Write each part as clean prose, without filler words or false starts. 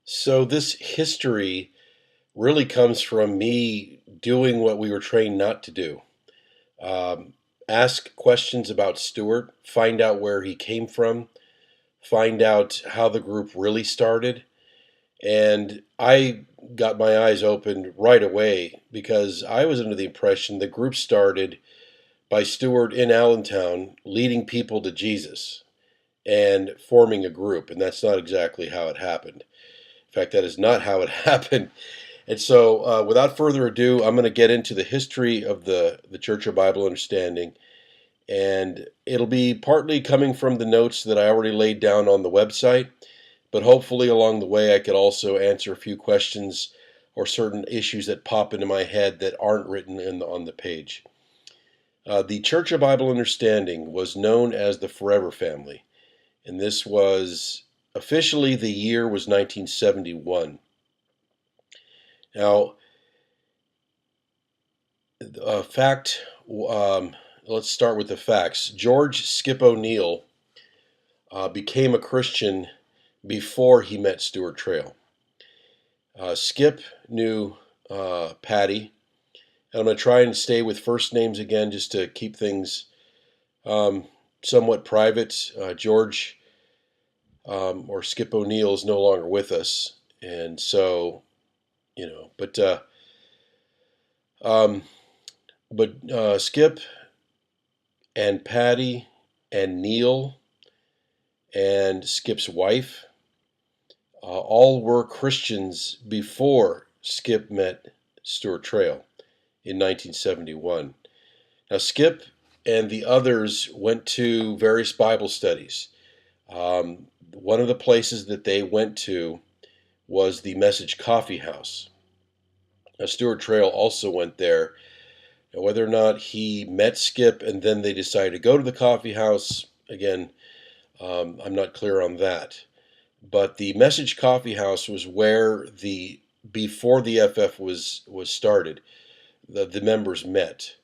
So this history really comes from me doing what we were trained not to do. Um, Ask questions about Stewart, find out where he came from, find out how the group really started. And I got my eyes opened right away because I was under the impression the group started by Stewart in Allentown leading people to Jesus and forming a group. And that's not exactly how it happened. In fact, that is not how it happened. And so, without further ado, I'm going to get into the history of the Church of Bible Understanding, and it'll be partly coming from the notes that I already laid down on the website, but hopefully along the way I could also answer a few questions or certain issues that pop into my head that aren't written on the page. The Church of Bible Understanding was known as the Forever Family, and this was officially the year was 1971. Now, fact. Let's start with the facts. George Skip O'Neill became a Christian before he met Stuart Trail. Skip knew Patty, and I'm going to try and stay with first names again just to keep things somewhat private. George or Skip O'Neill is no longer with us, and so um, Skip and Patty and Neil and Skip's wife all were Christians before Skip met Stuart Trail in 1971. Now, Skip and the others went to various Bible studies. One of the places that they went to was the Message Coffee House. Now, Stuart Trail also went there. Now, whether or not he met Skip and then they decided to go to the coffee house, again, I'm not clear on that. But the Message Coffee House was where before the FF was started, the members met.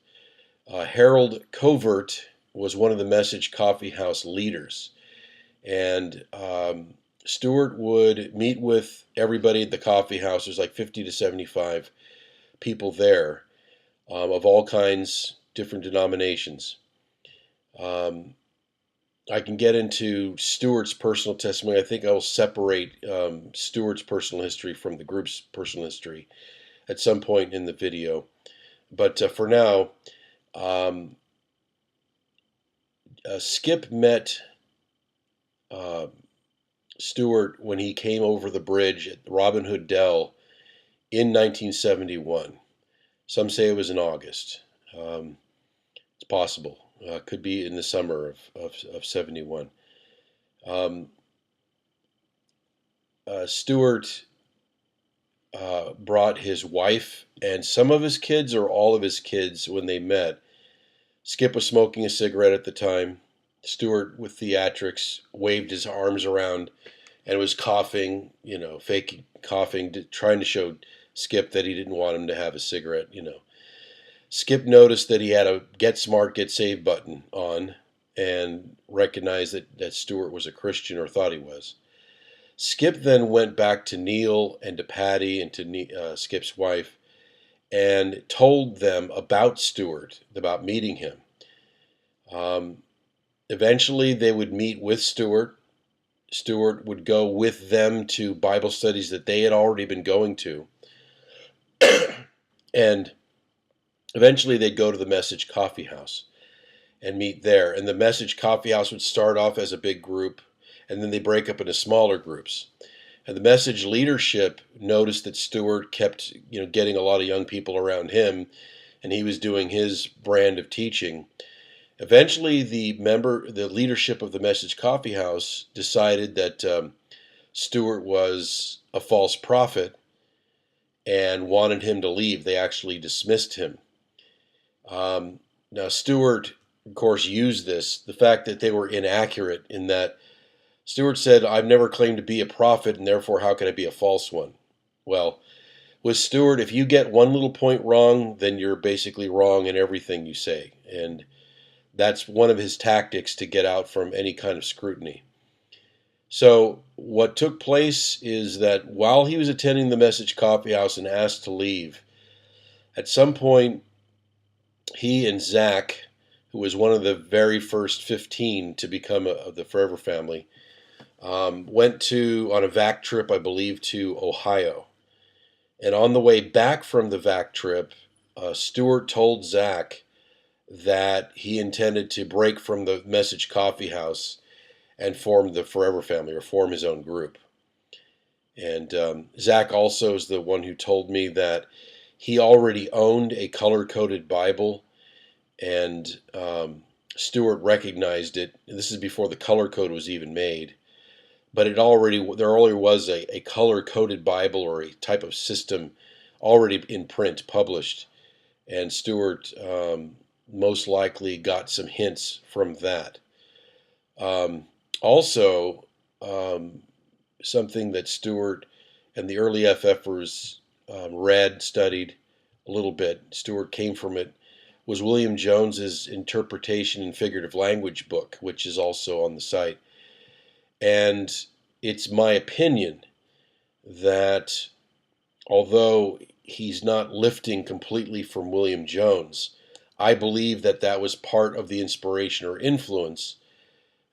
Harold Covert was one of the Message Coffee House leaders, and Stewart would meet with everybody at the coffee house. There's like 50 to 75 people there, of all kinds, different denominations. I can get into Stewart's personal testimony. I think I will separate Stewart's personal history from the group's personal history at some point in the video. But for now, Skip met Stewart when he came over the bridge at Robin Hood Dell in 1971. Some say it was in August. It's possible. Could be in the summer of 71. Stewart brought his wife and some of his kids or all of his kids when they met. Skip was smoking a cigarette at the time. Stewart, with theatrics, waved his arms around and was coughing, fake coughing, trying to show Skip that he didn't want him to have a cigarette, Skip noticed that he had a Get Smart, Get Saved button on and recognized that Stewart was a Christian or thought he was. Skip then went back to Neil and to Patty and to Skip's wife and told them about Stewart, about meeting him. Eventually, they would meet with Stewart. Stewart would go with them to Bible studies that they had already been going to. And eventually, they'd go to the Message Coffee House and meet there. And the Message Coffee House would start off as a big group, and then they break up into smaller groups. And the Message leadership noticed that Stewart kept, getting a lot of young people around him, and he was doing his brand of teaching. Eventually, the leadership of the Message Coffee House decided that Stewart was a false prophet and wanted him to leave. They actually dismissed him. Now, Stewart, of course, used this, the fact that they were inaccurate in that Stewart said, "I've never claimed to be a prophet, and therefore how can I be a false one?" Well, with Stewart, if you get one little point wrong, then you're basically wrong in everything you say. And that's one of his tactics to get out from any kind of scrutiny. So what took place is that while he was attending the Message Coffee House and asked to leave, at some point he and Zach, who was one of the very first 15 to become the Forever Family, went on a vac trip, I believe, to Ohio. And on the way back from the vac trip, Stewart told Zach that he intended to break from the Message Coffee House and form the Forever Family, or form his own group. And Zach also is the one who told me that he already owned a color-coded Bible, and Stewart recognized it. This is before the color code was even made, but there already was a color-coded Bible, or a type of system already in print, published, and Stewart most likely got some hints from that. Also, something that Stewart and the early FFers read, studied a little bit, Stewart came from it, was William Jones's Interpretation in Figurative Language book, which is also on the site. And it's my opinion that although he's not lifting completely from William Jones, I believe that that was part of the inspiration or influence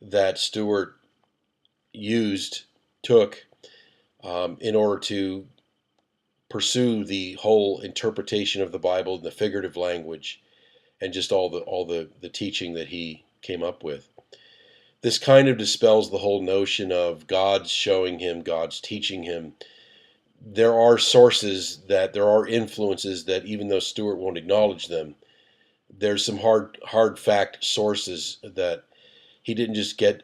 that Stewart took in order to pursue the whole interpretation of the Bible in the figurative language, and just all the teaching that he came up with. This kind of dispels the whole notion of God's showing him, God's teaching him. There are influences that, even though Stewart won't acknowledge them, there's some hard fact sources that he didn't just get